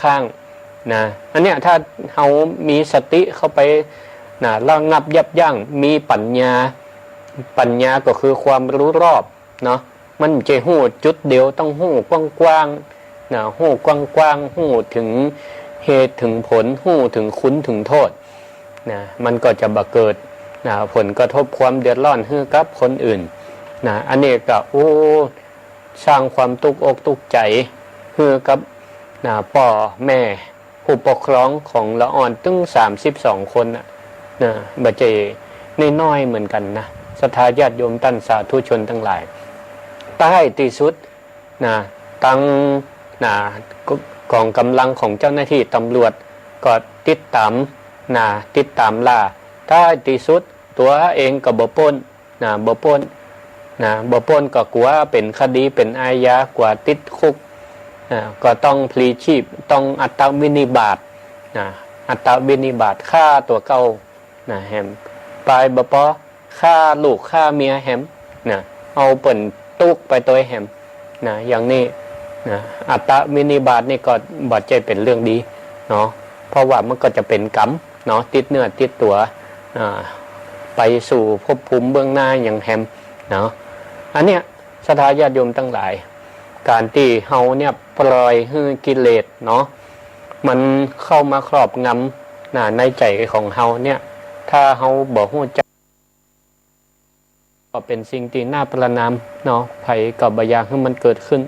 ข้างนะอันเนี้ยถ้าเรามีสติเข้าไปนะระงับยับยั้งมีปัญญาก็คือความรู้รอบเนาะมันจะหู้จุดเดียวต้องหู้กว้างๆนะหู้กว้างๆหู้ถึงเหตุถึงผลหู้ถึงคุณถึงโทษนะมันก็จะบังเกิดนะผลกระทบความเดือดร้อนให้กับคนอื่นนะอันนี้ก็สร้างความตุกอกตุกใจให้กับพ่อแม่ผู้ปกครองของละอ่อนตึ้ง32 คนนะบัจเจน้อยเหมือนกันนะศรัทธาญาติโยมท่านสาธุชนทั้งหลายใต้ที่สุดตั้งกองกำลังของเจ้าหน้าที่ตำรวจก็ติดตามล่าใต้ที่สุดตัวเองก็บ่ป้นบ่ป้นก็กลัวเป็นคดีเป็นอาญากว่าติดคุกก็ต้องพลีชีพต้องอัตวินิบาตอัตวินิบาตฆ่าตัวเก่าแฮมปลายบ่พอฆ่าลูกฆ่าเมียแฮมเอาเปิ่นตุกไปตัวแฮมอย่างนี้อัตวินิบาตนี่ก็บ่ใจเป็นเรื่องดีเนาะเพราะว่ามันก็จะเป็นกรรมเนาะติดเนื้อติดตัวไปสู่ภพภูมิเบื้องหน้าอย่างแฮมเนาะอันเนี้ยศรัทธาญาติโยมทั้งหลายการที่เฮาเนี่ยปล่อยให้กิเลสเนาะมันเข้ามาครอบงำในใจของเฮาเนี่ยถ้าเฮาบ่ฮู้จักก็เป็นสิ่งที่น่าประณามเนาะไผก็บ่อยากให้มันเกิดขึ้น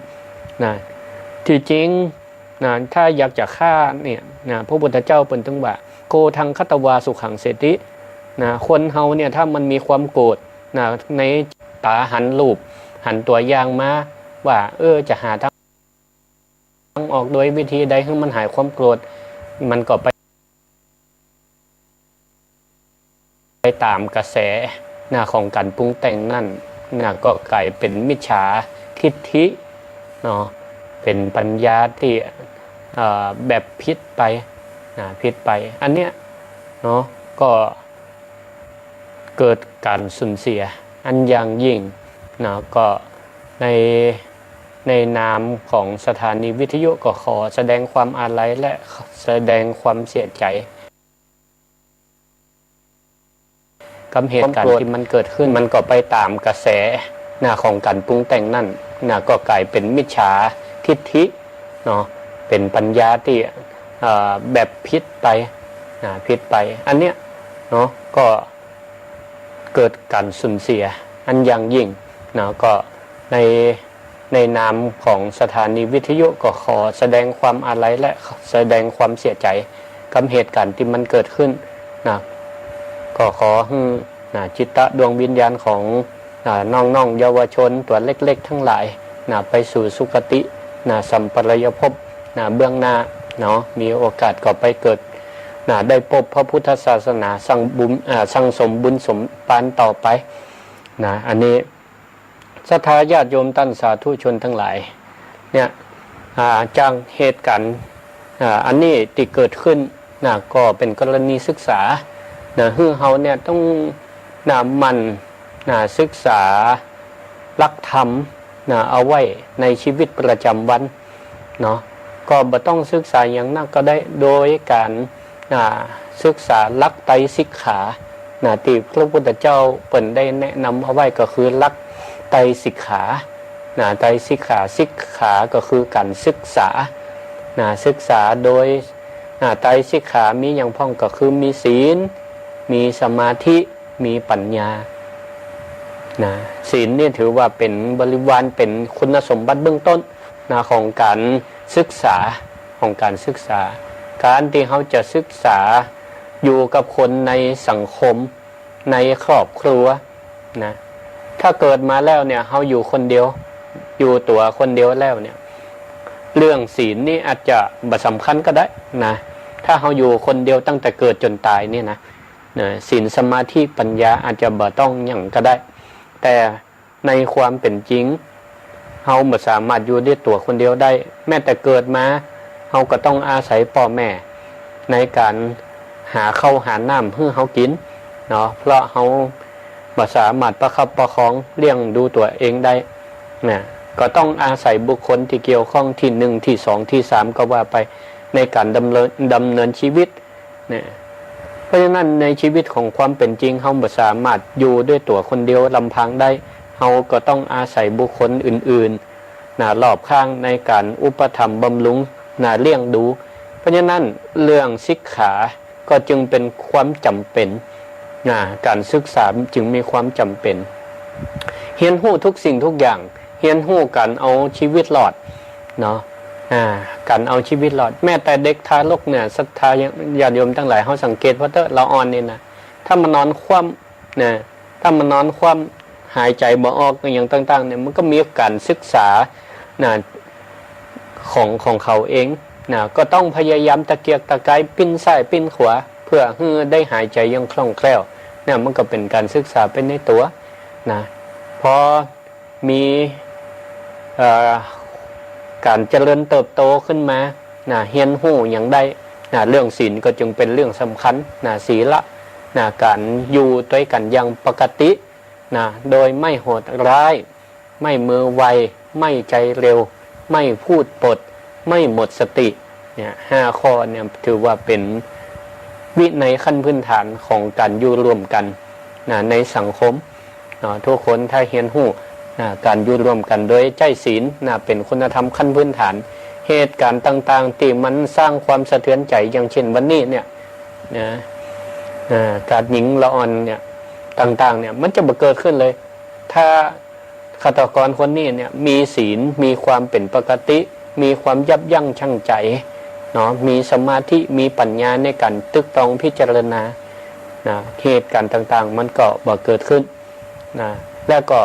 ที่จริงถ้าอยากจะฆ่าเนี่ยพระพุทธเจ้าเปิ้นถึงว่าโกทังคตวาสุขังเสติคนเฮาเนี่ยถ้ามันมีความโกรธในตาหันรูปหันตัวอย่างมาว่าจะหาทางออกโดยวิธีใดให้มันหายความโกรธมันก็ไปตามกระแสของการปรุงแต่งนั่นก็กลายเป็นมิจฉาทิฏฐิเนาะเป็นปัญญาที่แบบผิดไปอันเนี้ยเนาะก็เกิดการสูญเสียอันอย่างยิ่งก็ในนามของสถานีวิทยุก็ขอแสดงความอาลัยและแสดงความเสียใจกับเหตุการณ์ที่มันเกิดขึ้นมันก็ไปตามกระแสของการปรุงแต่งนั่นก็กลายเป็นมิจฉาทิฏฐิเนาะเป็นปัญญาที่แบบผิดไปอันเนี้ยเนาะก็เกิดการสูญเสียอันอย่างยิ่งก็ในนามของสถานีวิทยุก็ขอแสดงความอาลัยและแสดงความเสียใจกับเหตุการณ์ที่มันเกิดขึ้นก็ขอให้จิตตะดวงวิญญาณของน้องๆเยาวชนตัวเล็กๆทั้งหลายไปสู่สุคติสัมปรายภพเบื้องหน้าเนาะมีโอกาสก็ไปเกิดได้พบพระพุทธศาสนาสั่งสมบุญสมปานต่อไปอันนี้ศรัทธาญาติโยมท่านสาธุชนทั้งหลายเนี่ยจากเหตุการณ์อันนี้ที่เกิดขึ้นก็เป็นกรณีศึกษาฮือเฮาเนี่ยต้องมันศึกษาหลักธรรมเอาไว้ในชีวิตประจำวันเนาะก็บ่ต้องศึกษาอย่างนั้นก็ได้โดยการศึกษาหลักไตรสิกขาที่พระพุทธเจ้าเปิ่นได้แนะนำเอาไว้ก็คือหลักไตรสิกขาไตรสิกขาก็คือการศึกษาโดยไตรสิกขามีอย่างพ้องก็คือมีศีลมีสมาธิมีปัญญาศีลนี่ถือว่าเป็นบริวารเป็นคุณสมบัติเบื้องต้นของการศึกษาการที่เขาจะศึกษาอยู่กับคนในสังคมในครอบครัวถ้าเกิดมาแล้วเนี่ยเขาอยู่คนเดียวอยู่ตัวคนเดียวแล้วเนี่ยเรื่องศีลนี่อาจจะบ่สำคัญก็ได้ถ้าเขาอยู่คนเดียวตั้งแต่เกิดจนตายเนี่ยศีลสมาธิปัญญาอาจจะบ่ต้องอย่างก็ได้แต่ในความเป็นจริงเขาบ่สามารถอยู่ด้วยตัวคนเดียวได้แม้แต่เกิดมาเขาก็ต้องอาศัยพ่อแม่ในการหาข้าวหาน้ำให้เขากินเนาะเพราะเขาบ่สามารถประคับประคองเลี้ยงดูตัวเองได้ก็ต้องอาศัยบุคคลที่เกี่ยวข้องที่1ที่2ที่3ก็ว่าไป ในการดำเนินชีวิตเนี่ยเพราะฉะนั้นในชีวิตของความเป็นจริงเราไม่สามารถอยู่ด้วยตัวคนเดียวลำพังได้เราก็ต้องอาศัยบุคคลอื่นๆรอบข้างในการอุปถัมภ์บำรุงเลี้ยงดูเพราะฉะนั้นเรื่องศิกขาก็จึงเป็นความจำเป็นการศึกษาจึงมีความจำเป็นเรียนรู้ทุกสิ่งทุกอย่างเรียนรู้การเอาชีวิตรอดเนาะการเอาชีวิตรอดแม้แต่เด็กทารกเนี่ยศรัทธาญาติโยมทั้งหลายเขาสังเกตว่าเราอ่อนนี่นะถ้ามันนอนคว่ำเนี่ยถ้ามันนอนคว่ำหายใจบ่ออกอย่างต่างๆเนี่ยมันก็มีการศึกษาของเขาเองก็ต้องพยายามตะเกียกตะกายปิ้นซ้ายปิ้นขวาเพื่อให้ได้หายใจอย่างคล่องแคล่วเนี่ยมันก็เป็นการศึกษาเป็นในตัวพอมีการเจริญเติบโตขึ้นมาเฮียนหู้อย่างได้เรื่องศีลก็จึงเป็นเรื่องสำคัญศีละการอยู่ด้วยกันอย่างปกติโดยไม่โหดร้ายไม่มือไวไม่ใจเร็วไม่พูดปดไม่หมดสติเนี่ย5 ข้อเนี่ยถือว่าเป็นวินัยขั้นพื้นฐานของการอยู่ร่วมกันในสังคมทุกคนถ้าเฮียนหู้การอยู่ร่วมกันโดยใจศีลเป็นคุณธรรมขั้นพื้นฐานเหตุการณ์ต่างๆที่มันสร้างความสะเทือนใจอย่างเช่นวันนี้เนี่ยการหญิงละอ่อนเนี่ยต่างๆเนี่ยมันจะเกิดขึ้นเลยถ้าฆาตกรคนนี้เนี่ยมีศีลมีความเป็นปกติมีความยับยั้งชั่งใจมีสมาธิมีปัญญาในการตึกตองพิจารณาเหตุการณ์ต่างๆมันก็บ่เกิดขึ้นแล้วก็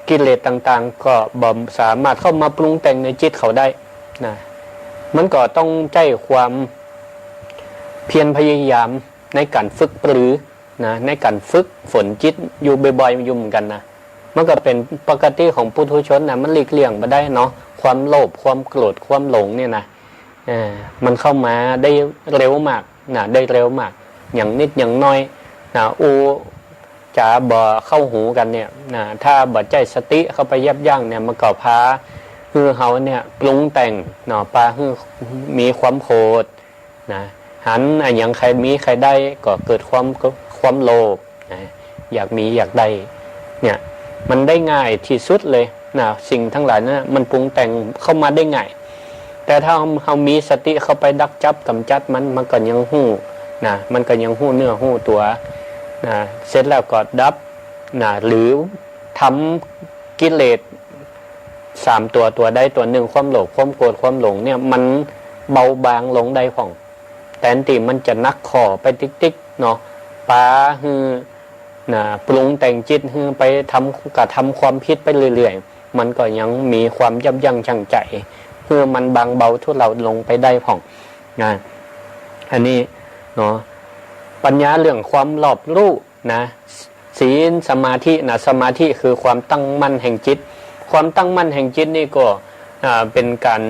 กิเลสต่างๆก็บ่สามารถเข้ามาปรุงแต่งในจิตเขาได้มันก็ต้องใจความเพียรพยายามในการฝึกปรือในการฝึกฝนจิตอยู่บ่อยๆอยู่เหมือนกันมันก็เป็นปกติของปุถุชนมันหลีกเลี่ยงไม่ได้เนาะความโลภความโกรธความหลงเนี่ยมันเข้ามาได้เร็วมากได้เร็วมากอย่างนิดอย่างน้อยจะบ่เข้าหูกันเนี่ยถ้าบ่ใจสติเข้าไปยับยั้งเนี่ยมันก็พาคือเขาเนี่ยปรุงแต่งปลาคือมีความโกรธหันอย่างใครมีใครได้ก็เกิดความโลภอยากมีอยากได้เนี่ยมันได้ง่ายที่สุดเลยสิ่งทั้งหลายนั้นมันปรุงแต่งเข้ามาได้ง่ายแต่ถ้าเขามีสติเข้าไปดักจับกำจัดมันก็ยังหู้มันก็ยังหู้เนื้อหู้ตัวเสร็จแล้วก็ดับหรือทำกิเลส3 ตัวได้ตัวหนึ่งความโลภความโกรธความหลงเนี่ยมันเบาบางลงได้ของแต่อันที่มันจะนักข่อไปติ๊กๆปาปรุงแต่งจิตไปทำความผิดไปเรื่อยๆมันก็ยังมีความยับยั้งชั่งใจเพื่อมันบางเบาทุเลาลงไปได้ของอันนี้ปัญญาเรื่องความรอบรู้ศีลสมาธิสมาธิคือความตั้งมั่นแห่งจิตความตั้งมั่นแห่งจิตนี่ก็เป็นการ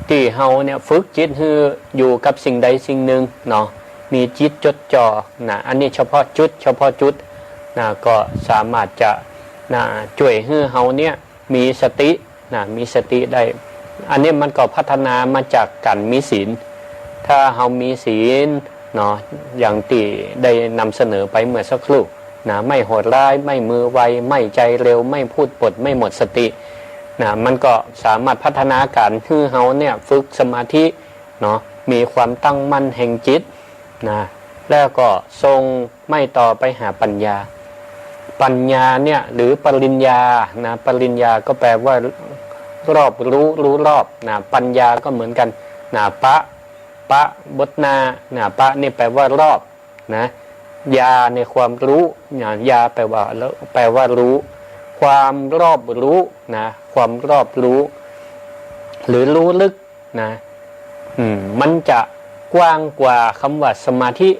ที่เฮาเนี่ยฝึกจิตให้อยู่กับสิ่งใดสิ่งหนึ่งมีจิตจดจ่ออันนี้เฉพาะจุดก็สามารถจะช่วยให้เฮาเนี่ยมีสติมีสติได้อันนี้มันก็พัฒนามาจากการมีศีลถ้าเฮามีศีลอย่างที่ได้นำเสนอไปเมื่อสักครู่ไม่โหดร้ายไม่มือไวไม่ใจเร็วไม่พูดปดไม่หมดสติมันก็สามารถพัฒนาการให้เฮาเนี่ยฝึกสมาธิมีความตั้งมั่นแห่งจิตแล้วก็ทรงไม่ต่อไปหาปัญญาเนี่ยหรือปริญญาปริญญาก็แปลว่ารอบรู้รอบปัญญาก็เหมือนกันปะบทปะนี่แปลว่ารอบยาในความรู้ยาแปลว่ารู้ความรอบรู้ความรอบรู้หรือรู้ลึกมันจะกว้างกว่าคำว่าสมาธิ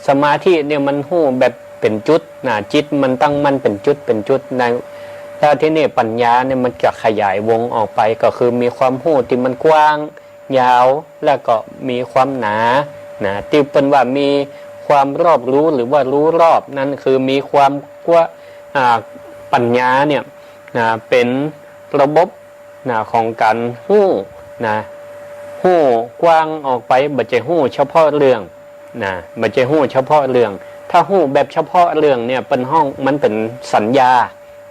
สมาธิเนี่ยมันหู้แบบเป็นจุดจิตมันตั้งมันเป็นจุดในถ้าที่นี่ปัญญาเนี่ยมันจะขยายวงออกไปก็คือมีความหู้ที่มันกว้างยาวแล้วก็มีความหนาที่เป็นว่ามีความรอบรู้หรือว่ารู้รอบนั่นคือมีความกว่าปัญญาเนี่ยเป็นระบบของการหู้ หู้กว้างออกไปบ่ใจหู้เฉพาะเรื่องนะบ่ใจหู้เฉพาะเรื่องถ้าหู้แบบเฉพาะเรื่องเนี่ยเป็นห้องมันเป็นสัญญา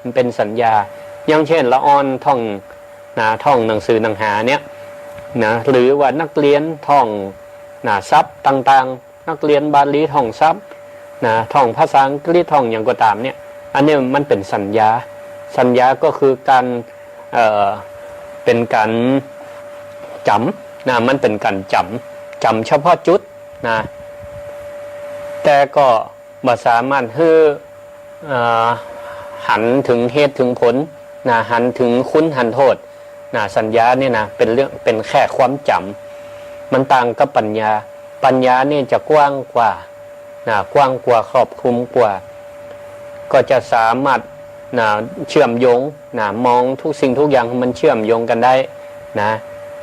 มันเป็นสัญญาอย่างเช่นละออนท่องท่องหนังสือหนังหาเนี่ยนะหรือว่านักเรียนท่องศัพท์ต่างๆนักเรียนบาลีท่องศัพท์ท่องภาษาอังกฤษท่องอย่างก็ตามเนี่ยอันนี้มันเป็นสัญญาสัญญาก็คือการเป็นการจำมันเป็นการจำเฉพาะจุดนะแต่ก็บ่สามารถให้หันถึงเหตุถึงผลหันถึงคุณหันโทษสัญญาเนี่ยนะเป็นเรื่องเป็นแค่ความจำมันต่างกับปัญญาเนี่ยจะกว้างกว่ากว้างกว่าครอบคลุมกว่าก็จะสามารถเชื่อมโยงมองทุกสิ่งทุกอย่างมันเชื่อมโยงกันได้นะ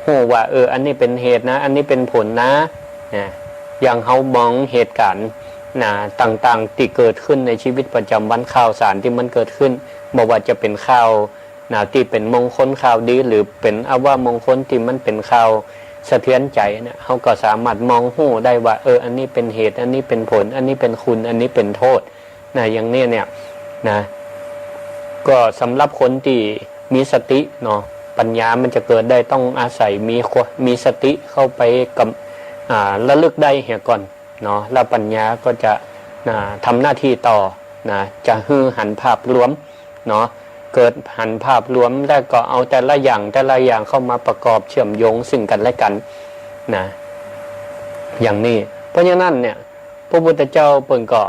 ฮู้ว่าอันนี้เป็นเหตุนะอันนี้เป็นผลนะอย่างเฮามองเหตุการณ์ต่างๆที่เกิดขึ้นในชีวิตประจำวันข่าวสารที่มันเกิดขึ้นบ่ว่าจะเป็นข่าวที่เป็นมงคลข่าวดีหรือเป็นอว่ามงคลที่มันเป็นข่าวสะเทือนใจเนี่ยเขาก็สามารถมองหู้ได้ว่าอันนี้เป็นเหตุอันนี้เป็นผลอันนี้เป็นคุณอันนี้เป็นโทษอย่างนี้เนี่ยก็สำหรับคนที่มีสติเนาะปัญญามันจะเกิดได้ต้องอาศัยมีสติเข้าไปกับระลึกได้เหี่ยก่อนเนาะแล้วปัญญาก็จะทำหน้าที่ต่อจะหันภาพรวมเนาะเกิดหันภาพรวมแล้วก็เอาแต่ละอย่างเข้ามาประกอบเชื่อมโยงซึ่งกันและกันอย่างนี้เพราะฉะนั้นเนี่ยพระพุทธเจ้าเปิ่นก็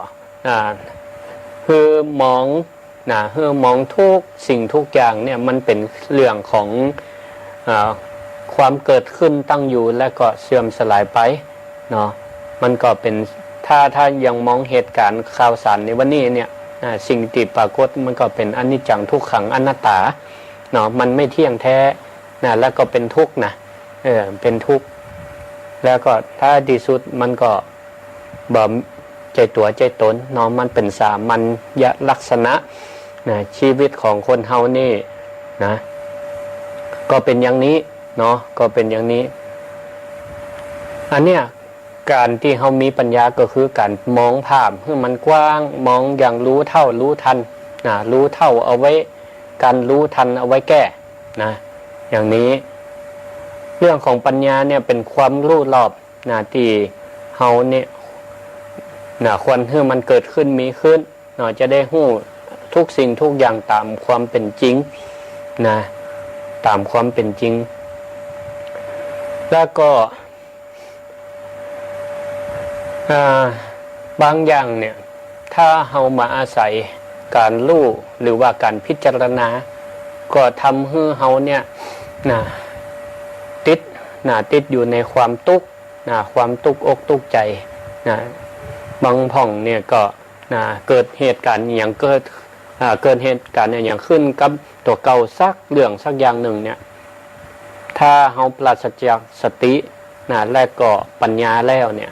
คือมองทุกสิ่งทุกอย่างเนี่ยมันเป็นเรื่องของความเกิดขึ้นตั้งอยู่และก็เสื่อมสลายไปเนาะมันก็เป็นถ้ายังมองเหตุการณ์ข่าวสารในวันนี้เนี่ยสิ่งที่ปรากฏมันก็เป็นอนิจจังทุกขังอนัตตาเนาะมันไม่เที่ยงแท้แล้วก็เป็นทุกข์เป็นทุกข์แล้วก็ถ้าที่สุดมันก็บ่ใจตัวใจตนเนาะมันเป็นสามัญญลักษณะชีวิตของคนเฮานี่ก็เป็นอย่างนี้เนาะก็เป็นอย่างนี้อันเนี้ยการที่เฮามีปัญญาก็คือการมองภาพให้มันกว้างมองอย่างรู้เท่ารู้ทันรู้เท่าเอาไว้การรู้ทันเอาไว้แก้อย่างนี้เรื่องของปัญญาเนี่ยเป็นความรู้รอบที่เฮาเนี่ยควรให้มันเกิดขึ้นมีขึ้นจะได้ฮู้ทุกสิ่งทุกอย่างตามความเป็นจริงตามความเป็นจริงแล้วก็บางอย่างเนี่ยถ้าเฮามาอาศัยการรู้หรือว่าการพิจารณาก็ทำให้เฮาเนี่ยติดอยู่ในความทุกข์ความทุกข์อกทุกข์ใจบางผ่องเนี่ยก็เกิดเหตุการณ์อย่างเกิดเหตุการณ์อย่างขึ้นกับตัวเก่าสักเรื่องสักอย่างหนึ่งเนี่ยถ้าเฮาปราศจากสติและก็ปัญญาแล้วเนี่ย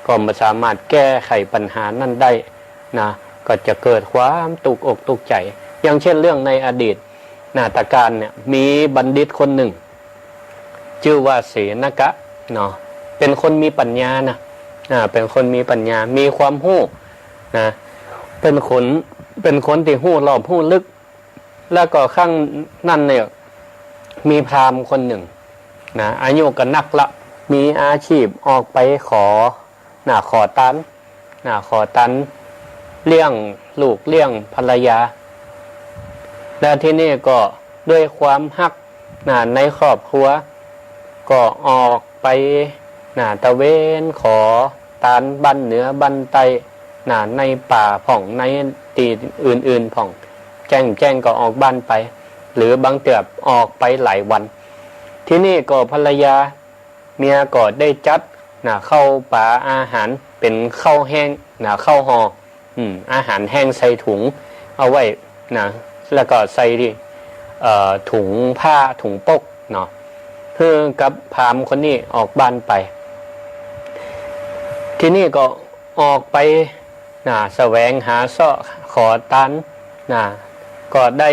ก็ไม่สามารถแก้ไขปัญหานั้นได้ก็จะเกิดความตุกอกตุกใจอย่างเช่นเรื่องในอดีตตการเนี่ยมีบัณฑิตคนหนึ่งชื่อว่าเสนกะเนาะเป็นคนมีปัญญาเป็นคนมีปัญญามีความรู้เป็นคนที่รู้รอบรู้ลึกแล้วก็ข้างนั่นเนี่ยมีพราหมณ์คนหนึ่งอายุก็นักละมีอาชีพออกไปขอตันเลี้ยงลูกเลี้ยงภรรยาแล้วที่นี่ก็ด้วยความฮักในครอบครัวก็ออกไปตะเวนขอตานบันเหนือบันใต้ในป่าผ่องในตีอื่นๆผ่องแจ้งก็ออกบ้านไปหรือบางเตือบออกไปหลายวันที่นี่ก็ภรรยาเมียก็ได้จัดเข้าป่าอาหารเป็นข้าวแห้งข้าวห่ออาหารแห้งใส่ถุงเอาไว้แล้วก็ใส่ถุงผ้าถุงปกเพื่อกับพราหมณ์คนนี้ออกบ้านไปที่นี่ก็ออกไปแสวงหาเสาะขอตันก็ได้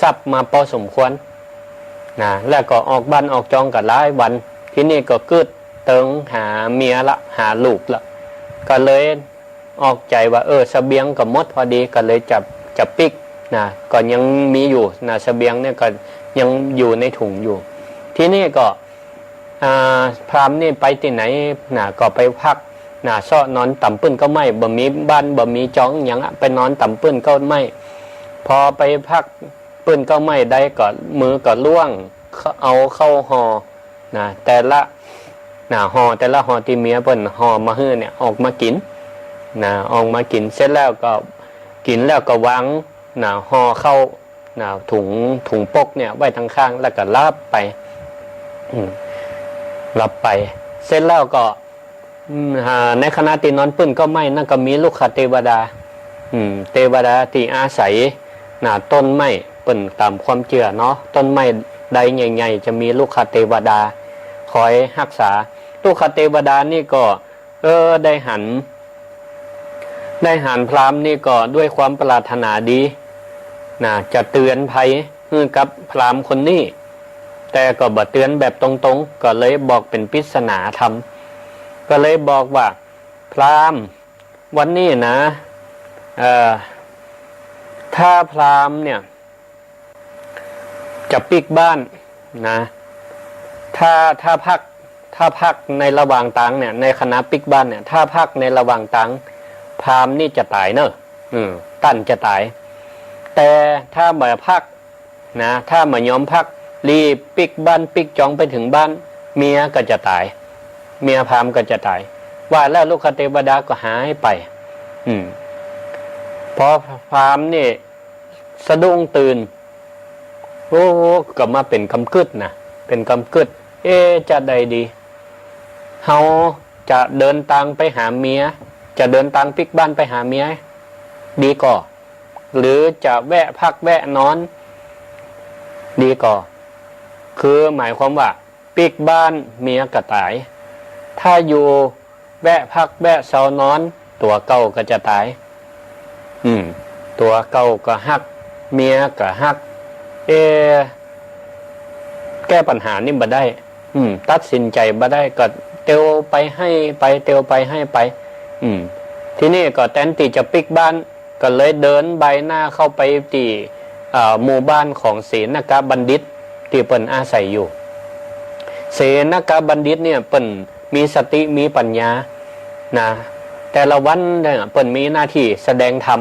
ทรัพย์มาพอสมควรแล้วก็ออกบ้านออกจองกันหลายวัน ที่นี่ก็เกิดเติงหาเมียละหาลูกละก็เลยออกใจว่าเสบียงก็หมดพอดีก็เลยจับปิกนะก็ยังมีอยู่นะเสบียงเนี่ยก็ยังอยู่ในถุงอยู่ที่นี่ก็พราหมณ์นี่ไปที่ไหนนะก็ไปพักนะซ่อนอนต่ำปื้นก็ไม่บ่มีบ้านบ่มีจ้องอย่างไปนอนต่ำปื้นก็ไม่พอไปพักปื้นก็ไม่ได้ก็มือก็ล่วงเอาเข้าห่อนะแต่ละห่อแต่ละห่อที่เมียเปิ้นห่อมาให้เนี่ยออกมากินนะออกมากินเสร็จแล้วก็กินแล้วก็วางห่อเข้าถุงปกเนี่ยไว้ทางข้างแล้วก็รับไปรับไปเสร็จแล้วก็ในขณะที่นอนปื้นก็ไม่นั่นก็มีลูกขเทวดาเทวดาที่อาศัยต้นไม้เปิ้นตามความเชื่อเนาะต้นไม้ใดใหญ่ๆจะมีลูกขเทวดาคอยรักษาลูกขเทวดานี่ก็ได้หันพราหมณ์นี่ก็ด้วยความปรารถนาดีจะเตือนภัยให้กับพราหมณ์คนนี้แต่ก็บ่เตือนแบบตรงๆก็เลยบอกเป็นปริศนาธรรมก็เลยบอกว่าพราหมณ์วันนี้นะถ้าพราหมณ์เนี่ยจะปิกบ้านนะถ้าพักในระหว่างตังเนี่ยในคณะปิกบ้านเนี่ยถ้าพักในระหว่างตังพราหมณ์นี่จะตายเนอะตั้นจะตายแต่ถ้ามาพักนะถ้ามายอมพักรีบปิกบ้านปิกจองไปถึงบ้านเมียก็จะตายเมียพราหมณ์ก็จะตายว่าแล้วลูกเทวดาก็หายไปพอพราหมณ์นี่สะดุ้งตื่นโอ้ก็มาเป็นกำกึดนะเป็นกำกึดจะใดดีเฮาจะเดินทางไปหาเมียจะเดินทางปิกบ้านไปหาเมียดีก่อหรือจะแวะพักแวะนอนดีก่อคือหมายความว่าปิกบ้านเมียก็ตายถ้าอยู่แวะพักแวะเซานอนตัวเก่าก็จะตายตัวเก่าก็หักเมียก็หักแก้ปัญหานี่บ่ได้ตัดสินใจบ่ได้ก็เตียวไปให้ไปเตียวไปให้ไปทีนี้ก็แทนที่จะปิกบ้านก็เลยเดินใบหน้าเข้าไปที่หมู่บ้านของเสนกบัณฑิตที่เปิ้นอาศัยอยู่เสนกบัณฑิตเนี่ยเปิ้นมีสติมีปัญญาแต่ละวันเนี่ยเปิ้นมีหน้าที่แสดงธรรม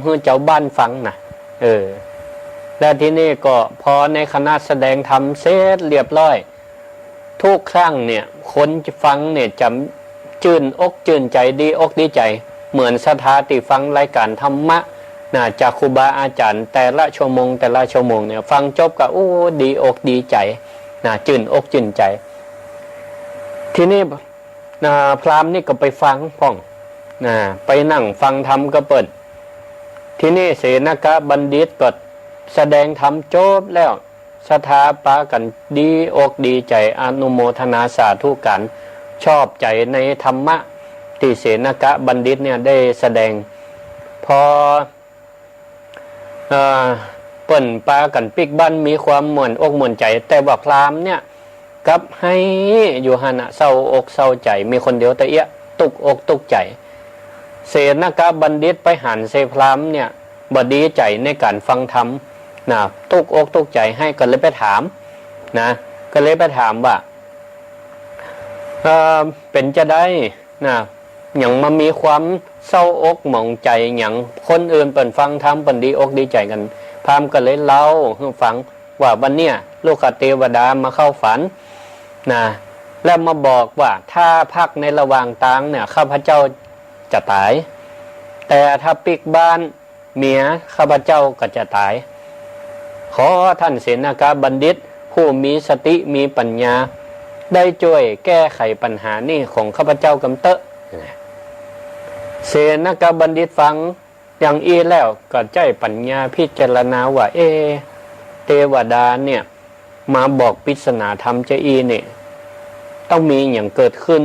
ให้เจ้าบ้านฟังและที่นี่ก็พอในคณะแสดงธรรมเสร็จเรียบร้อยทุกครั้งเนี่ยคนฟังเนี่ยจำชื่นอกชื่นใจดีอกดีใจเหมือนสถาติฟังรายการธรรมะจากครูบาอาจารย์แต่ละชั่วโมงเนี่ยฟังจบก็ดีอกดีใจชื่นอกชื่นใจทีนี้พราหมณ์นี่ก็ไปฟังพ้องไปนั่งฟังธรรมก็เปิดที่นี่เสนกบัณฑิตก็แสดงธรรมจบแล้วสถาปากันดีอกดีใจอนุโมทนาสาธุกันชอบใจในธรรมะที่เสนกบัณฑิตเนี่ยได้แสดงพอเปิ่นปากันปิกบ้านมีความม่วนอกม่วนใจแต่ว่าพราหมณ์เนี่ยกับให้อยู่หันเศร้าอกเศร้าใจมีคนเดียวแต่ตุกอกตุกใจเสนกบัณฑิตไปหันเสพราหมณ์เนี่ยบดีใจในการฟังธรรมตุกอกตุกใจให้ก็เลยไปถามก็เลยไปถามว่าเป็นจะได้อย่างมามีความเศร้าอกหมองใจอย่างคนอื่นเปิ่นฟังธรรมเปิ่นดีอกดีใจกันพราหมณ์ก็เลยเล่าให้ฟังว่าวันเนี้ยลูกเทวดามาเข้าฝันแล้วมาบอกว่าถ้าพักในระหว่างทางเนี่ยข้าพเจ้าจะตายแต่ถ้าปิกบ้านเมียข้าพเจ้าก็จะตายขอท่านเสนกบัณฑิตผู้มีสติมีปัญญาได้ช่วยแก้ไขปัญหานี่ของข้าพเจ้ากำเตอะเสนกบัณฑิตฟังอย่างอีแล้วก็ใจปัญญาพิจารณาว่าเทวดาเนี่ยมาบอกปริศนาธรรมเจอีเนี่ยต้องมีอย่างเกิดขึ้น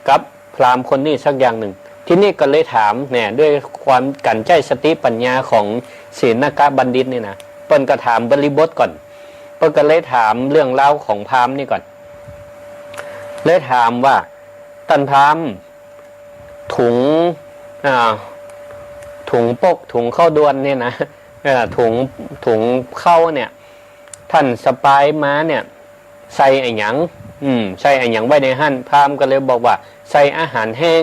กับพราหมณ์คนนี้สักอย่างหนึ่งที่นี่ก็เลยถามเนี่ยด้วยความกันใจสติปัญญาของเสนกบัณฑิตนี่นะเปิ้นก็ถามบริบทก่อนเปิ้นก็เลยถามเรื่องเล่าของพราหมณ์นี่ก่อน เลยถามว่าท่านพราหมณ์ถุงถุงปกถุงข้าวดวนเนี่ยนะถุงข้าวเนี่ยท่านสปายมาเนี่ยใส่ไอ้หยังใส่ไอ้หยังไว้ในหั่นพราหมณ์ก็เลยบอกว่าใส่อาหารแห้ง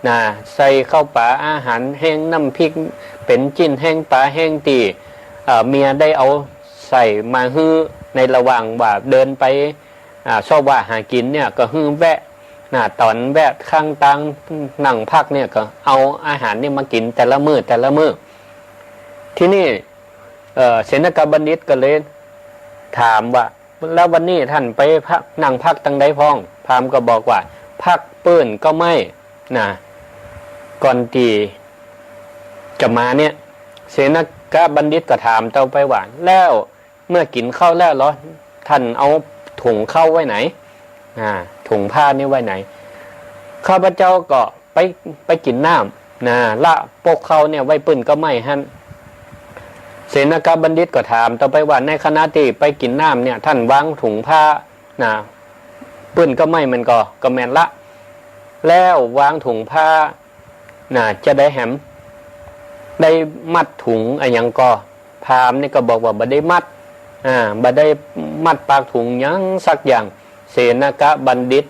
นะใส่ข้าวปลาอาหารแห้งน้ำพริกเป็นจิ้นแห้งปลาแห้งตีเมียได้เอาใส่มาฮื้อในระหว่างว่าเดินไปชอบว่าหากินเนี่ยก็ฮื้อแวะตอนแวะข้างตังหนังพักเนี่ยก็เอาอาหารนี่มากินแต่ละมื้อที่นี่เสนกบัณฑิตก็เลยถามว่าแล้ววันนี้ท่านไปพักนั่งพักตั้งใดพ้องพราหมณ์ก็บอกว่าพักปื้นก็ไม่ก่อนที่จะมาเนี่ยเสนกบัณฑิตก็ถามเต่าไปว่าแล้วเมื่อกินข้าวแล้วเหรอท่านเอาถุงข้าวไว้ไหนถุงผ้านี่ไว้ไหนข้าพเจ้าก็ไปกินน้ำละปกเขาเนี่ยไว้ปื้นก็ไม่ฮั่นเสนกบัณฑิตก็ถามต่อไปว่าในขณะที่ไปกินน้ำเนี่ยท่านวางถุงผ้าปื้นก็ไม่มันก็แม่นละแล้ววางถุงผ้าจะได้แหมได้มัดถุงอะไรยังก็พราหมณ์นี่ก็บอกว่าบ่ได้มัดบ่ได้มัดปากถุงยังสักอย่างเสนกบัณฑิต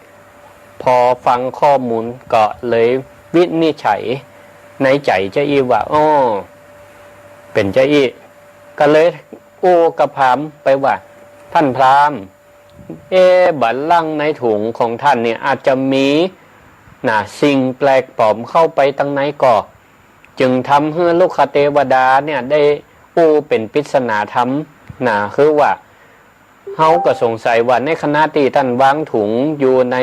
พอฟังข้อมูลก็เลยวินิจฉัยในใจเจ้าอีว่าเป็นเจ้าอีก็เลยกับพราหมณ์ไปว่าท่านพราหมณ์บัลลังก์ในถุงของท่านเนี่ยอาจจะมีสิ่งแปลกปลอมเข้าไปตั้งไหนก่อจึงทำให้ลูกคเทวดาเนี่ยได้เป็นปริศนาธรรมคือว่าเฮาก็สงสัยว่าในขณะที่ท่านวางถุงอยู่ใน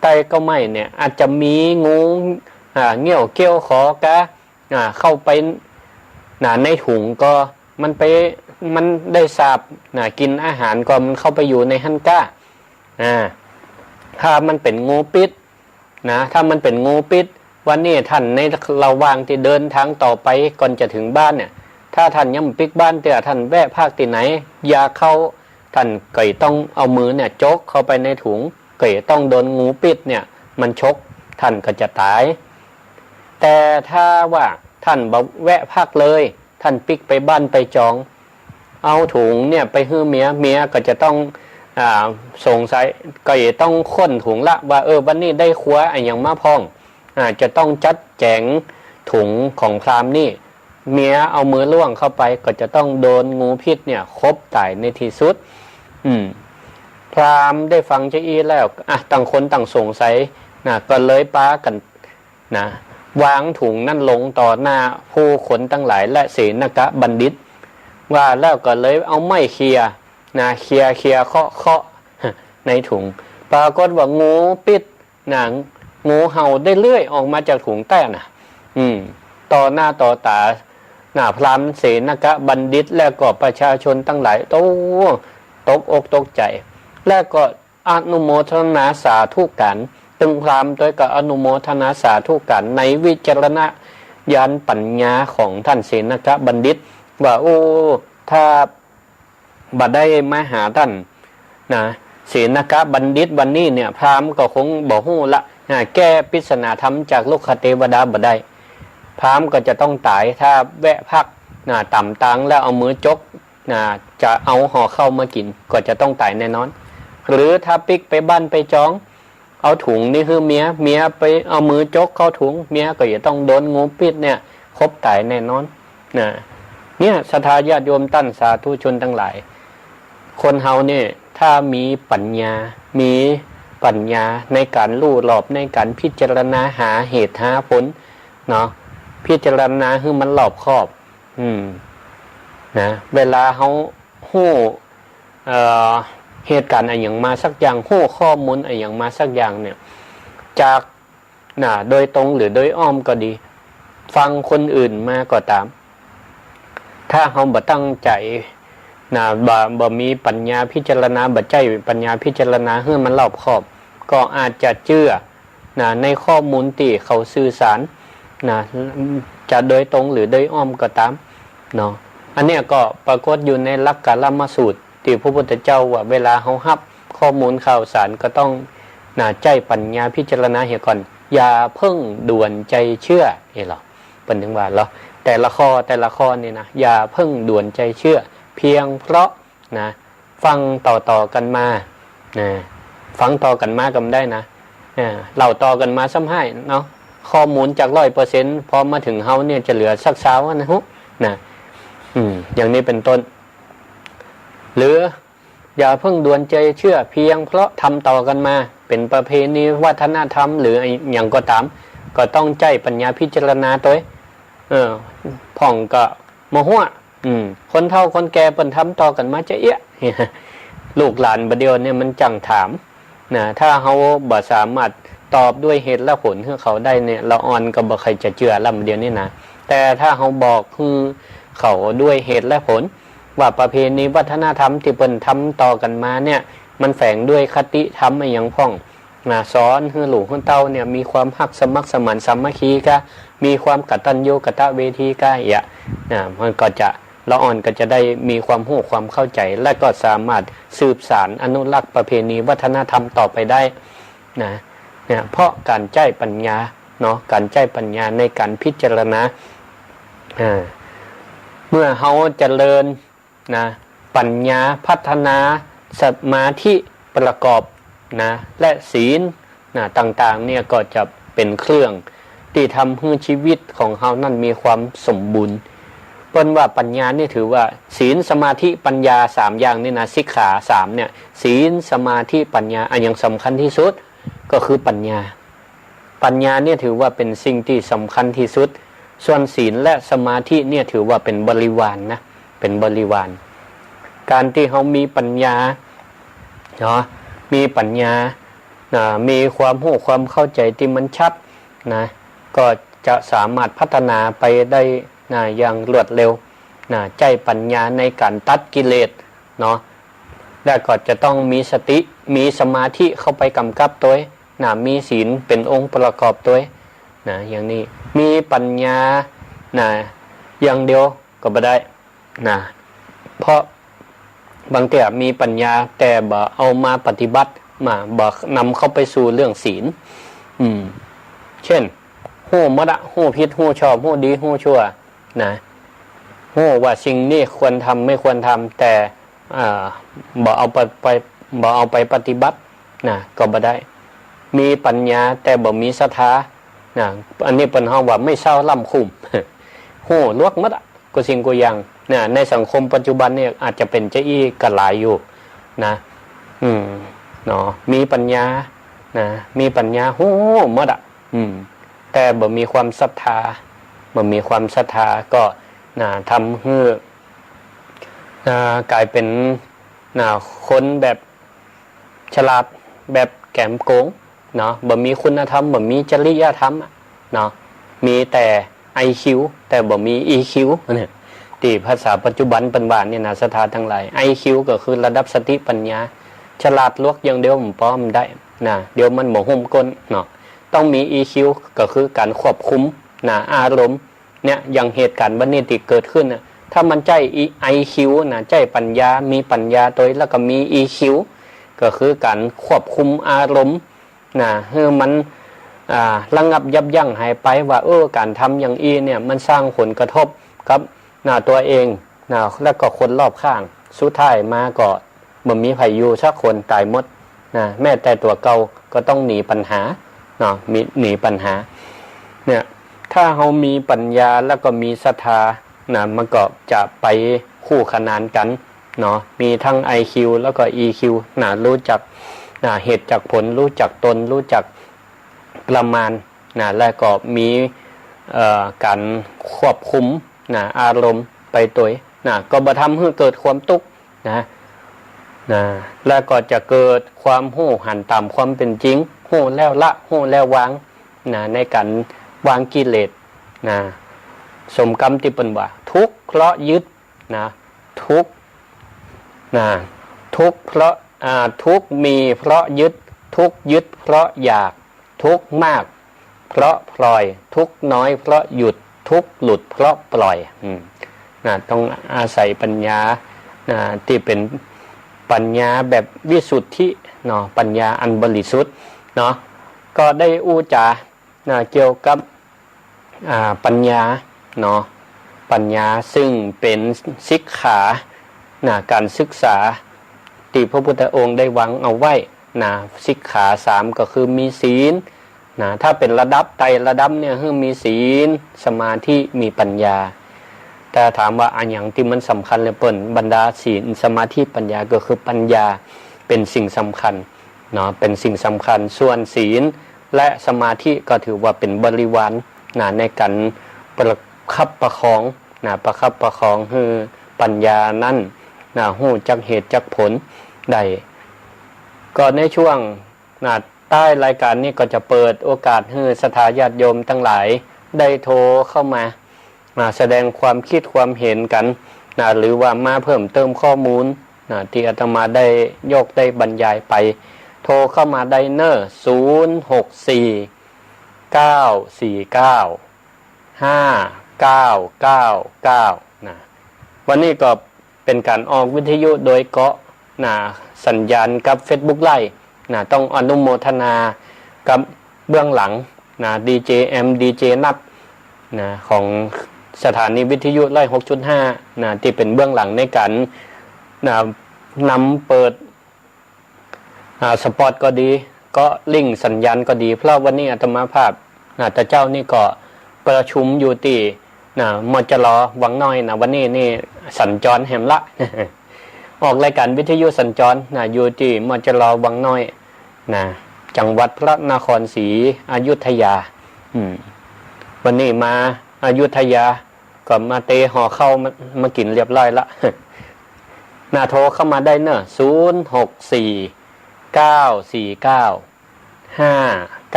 ใต้ก็ไม่เนี่ยอาจจะมีงูเงี้ยวเกี้ยวขอกะเข้าไปในถุงก็มันได้สาบกินอาหารก็มันเข้าไปอยู่ในหั่นก้าถ้ามันเป็นงูพิษถ้ามันเป็นงูพิษวันนี้ท่านในระหว่างที่เดินทางต่อไปก่อนจะถึงบ้านเนี่ยถ้าท่านยังปิกบ้านเตี่ยท่านแวะภาคที่ไหนยาเข้าท่านก็ต้องเอามือเนี่ยจกเข้าไปในถุงก็ต้องโดนงูพิษเนี่ยมันชกท่านก็จะตายแต่ถ้าว่าท่านบอกแวะภาคเลยท่านปิกไปบ้านไปจองเอาถุงเนี่ยไปให้เมียก็จะต้องสงสัยก็ต้องค้นถุงละว่าวันนี้ได้ครัวอย่างมาพองจะต้องจัดแจงถุงของพราหมณ์นี่เมียเอามือล่วงเข้าไปก็จะต้องโดนงูพิษเนี่ยคบตายในที่สุดพราหมณ์ได้ฟังเจ้าอีแล้วต่างคนต่างสงสัยก็เลยป้ากันวางถุงนั่นลงต่อหน้าผู้คนทั้งหลายและเสนกบัณฑิตว่าแล้วก็เลยเอาไม้เคลียเคาะในถุงปรากฏว่างูพิษงูเห่าได้เลื่อยออกมาจากถุงใต้ต่อหน้าต่อตาพราหมณ์เสนกบัณฑิตและก็ประชาชนทั้งหลายตกอกตกใจและก็อนุโมทนาสาธุกันตึงพราหมณ์โดยก็อนุโมทนาสาธุกันในวิจารณญาณปัญญาของท่านเสนกบัณฑิตว่าถ้าบัดได้มาหาท่านเสนกบัณฑิตวันนี้เนี่ยพราหมณ์ก็คงบอกฮู้ละแก้ปริศนาธรรมจากโลกเทวดาบ่ได้พราหมณ์ก็จะต้องตายถ้าแวะพักต่ำตังแล้วเอามือจกจะเอาห่อเข้ามากินก็จะต้องตายแน่นอนหรือถ้าปิกไปบ้านไปจองเอาถุงนี่คือเมียไปเอามือจกเข้าถุงเมียก็จะต้องโดนงูพิษเนี่ยคบตายแน่นอนเนี่ยศรัทธาญาติโยมตั้นสาธุชนทั้งหลายคนเฮาเนี่ยถ้ามีปัญญาในการรู้รอบในการพิจารณาหาเหตุหาผลพิจารณาให้มันรอบคอบเวลาเขาฮู้เหตุการณ์อะไรอย่างมาสักอย่างฮู้ข้อมูลอะไรอย่างมาสักอย่างเนี่ยจากโดยตรงหรือโดยอ้อมก็ดีฟังคนอื่นมาก็ตามถ้าเขาบ่ตั้งใจบ่มีปัญญาพิจารณาบ่ใจปัญญาพิจารณาให้มันรอบคอบก็อาจจะเชื่อในข้อมูลที่เขาสื่อสารจะโดยตรงหรือโดยอ้อมก็ตามอันเนี้ยก็ปรากฏอยู่ในหลักกาลามสูตรที่พระพุทธเจ้าว่าเวลาเขารับข้อมูลข่าวสารก็ต้อง ใจปัญญาพิจารณาเหี่ยก่อนอย่าเพิ่งด่วนใจเชื่อหรอเป็นถึงว่าเราแต่ละข้อนี่นะอย่าเพิ่งด่วนใจเชื่อเพียงเพราะนะฟังต่อกันมานะฟังต่อกันมาก็ได้นะเราต่อกันมาซ้ำให้เนาะข้อมูลจาก100%พอมาถึงเฮาเนี่ยจะเหลือสักช้านะฮะนะอย่างนี้เป็นต้นหรืออย่าเพิ่งด่วนใจเชื่อเพียงเพราะทำต่อกันมาเป็นประเพณีวัฒนธรรมหรืออย่างก็ตามก็ต้องใจปัญญาพิจารณาตัวพ่องก็โมหัวคนเฒ่าคนแก่เปิ่นทำต่อกันมาจะเอี้ยลูกหลานบัดเดียวเนี่ยมันจังถามนะถ้าเขาบ่สามารถตอบด้วยเหตุและผลให้เขาได้เนี่ยละอ่อนก็บ่ใครจะเชื่อลำเดียวนี่นะแต่ถ้าเขาบอกเขาด้วยเหตุและผลว่าประเพณีวัฒนธรรมที่เปิ่นทำต่อกันมาเนี่ยมันแฝงด้วยคติธรรมอย่างพ่องสอนให้หลูกให้เต้าเนี่ยมีความฮักสมัครสมานสามัคคีก็มีความกตัญญูกตเวทีก็มันก็จะละอ่อนก็จะได้มีความรู้ความเข้าใจและก็สามารถสืบสานอนุรักษ์ประเพณีวัฒนธรรมต่อไปได้นะเพราะการใช้ปัญญาเนาะการใช้ปัญญาในการพิจารณาเมื่อเขาเจริญนะปัญญาพัฒนาสมาธิประกอบนะและศีลนะต่างๆเนี่ยก็จะเป็นเครื่องที่ทำให้ชีวิตของเขานั้นมีความสมบูรณ์เปิ้นว่าปัญญานี่ถือว่าศีลสมาธิปัญญา3อย่างนี่นะสิกขา3เนี่ยศีลสมาธิปัญญาอันยังสำคัญที่สุดก็คือปัญญาเนี่ยถือว่าเป็นสิ่งที่สำคัญที่สุดส่วนศีลและสมาธิเนี่ยถือว่าเป็นบริวารนะเป็นบริวารการที่เขามีปัญญาเนาะมีปัญญามีความรู้ความเข้าใจที่มันชัดนะก็จะสามารถพัฒนาไปได้อย่างรวดเร็วใจปัญญาในการตัดกิเลสเนาะและก็จะต้องมีสติมีสมาธิเข้าไปกำกับตัวมีศีลเป็นองค์ประกอบตัวอย่างนี้มีปัญญาอย่างเดียวก็ไม่ได้เพราะบางทีมีปัญญาแต่บ่เอามาปฏิบัติบ่นำเข้าไปสู่เรื่องศีลเช่นหู้มดะหู้ผิดหู้ชอบหู้ดีหู้ชั่วหู้ว่าสิ่งนี้ควรทำไม่ควรทำแต่บ่เอาไปปฏิบัติก็บ่ได้มีปัญญาแต่บ่มีศรัทธาอันนี้เป็นห้องว่าไม่เศร้าล่ำคุ้มหู้ลวกมดะก็สิ่งก็อย่างในสังคมปัจจุบันเนี่ยอาจจะเป็นเจ้าอี้กระหลายอยู่เนาะมีปัญญามีปัญญาหู้มดะแต่บ่มีความศรัทธาก็ทำให้กลายเป็นคนแบบฉลาดแบบแกมโกงเนาะบ่มีคุณธรรมบ่มีจริยธรรมเนาะมีแต่ IQ แต่บ่มี EQ เนี่ยที่ภาษาปัจจุบันเป็นว่าเนี่ยนะสถานทั้งหลาย IQ ก็คือระดับสติปัญญาฉลาดลวกอย่างเดียวมันป้อมได้เดี๋ยวมันบ่หุ่มก้นเนาะต้องมี EQ ก็คือการควบคุมอารมณ์เนี่ยอย่างเหตุการณ์วันนี้ที่เกิดขึ้นถ้ามันใจ IQ ใจปัญญามีปัญญาตัวแล้วก็มี EQ ก็คือการควบคุมอารมณ์ให้มันระงับยับยั้งหายไปว่าการทำอย่างเนี่ยมันสร้างผลกระทบกับตัวเองแล้วก็คนรอบข้างสุดท้ายมาก็บ่มีไผอยู่สักคนตายหมดแม้แต่ตัวเก่าก็ต้องหนีปัญหาหนีปัญหาเนี่ยถ้าเรามีปัญญาแล้วก็มีศรัทธามันก็จะไปคู่ขนานกันเนาะมีทั้ง IQ แล้วก็ EQ รู้จักเหตุจากผลรู้จักตนรู้จักประมาณแล้วก็มีการควบคุมอารมณ์ไปตัวก็บ่ทำให้เกิดความทุกข์แล้วก็จะเกิดความหู้หันตามความเป็นจริงหู้แล้วละหู้แล้ววางในการวางกิเลสสมกรรมที่เป็นว่าทุกข์เพราะยึดทุกข์ทุกข์เพราะทุกข์มีเพราะยึดทุกข์ยึดเพราะอยากทุกข์มากเพราะปล่อยทุกข์น้อยเพราะหยุดทุกข์หลุดเพราะปล่อยต้องอาศัยปัญญาที่เป็นปัญญาแบบวิสุทธิปัญญาอันบริสุทธิ์ เนาะก็ได้อู้จาเกี่ยวกับปัญญาเนาะปัญญาซึ่งเป็นศิกขาการศึกษาที่พระพุทธองค์ได้วางเอาไว้ศิกขา3ก็คือมีศีลถ้าเป็นระดับไตรระดับเนี่ยคือมีศีลสมาธิมีปัญญาแต่ถามว่าอันอย่างที่มันสำคัญเลยเปิ่นบรรดาศีลสมาธิปัญญาก็คือปัญญาเป็นสิ่งสำคัญเนาะเป็นสิ่งสำคัญส่วนศีลและสมาธิก็ถือว่าเป็นบริวารในการประคับประคองประคับประคองคือปัญญานั้นหู้จักเหตุจักผลได้ก็ในช่วงใต้รายการนี้ก็จะเปิดโอกาสให้ศรัทธาญาติโยมทั้งหลายได้โทรเข้ามาแสดงความคิดความเห็นกันหรือว่ามาเพิ่มเติมข้อมูลที่อาตมาได้ยกได้บรรยายไปโทรเข้ามาได้เนอร์064-949-5999วันนี้ก็เป็นการออกวิทยุโดยเกาะสัญญาณกับ Facebook ไลฟ์ต้องอนุโมทนากับเบื้องหลังดีเจแอมดีเจนัทของสถานีวิทยุไลฟ์ 6.5 ที่เป็นเบื้องหลังในการนำเปิดสปอตก็ดีก็ลิงก์สัญญาณก็ดีเพราะวันนี้อาตมาภาพแต่เจ้านี่ก็ประชุมอยู่ที่มจรวังน้อยวันนี้นี่สัญจรแหมละ ออกรายการวิทยุสัญจรอยู่ที่มจรวังน้อยจังหวัดพระนครศรีอยุธยาวันนี้มาอยุธยาก็มาเตะห่อเข้ามากินเรียบร้อยละโทรเข้ามาได้เนอะ064-949-5999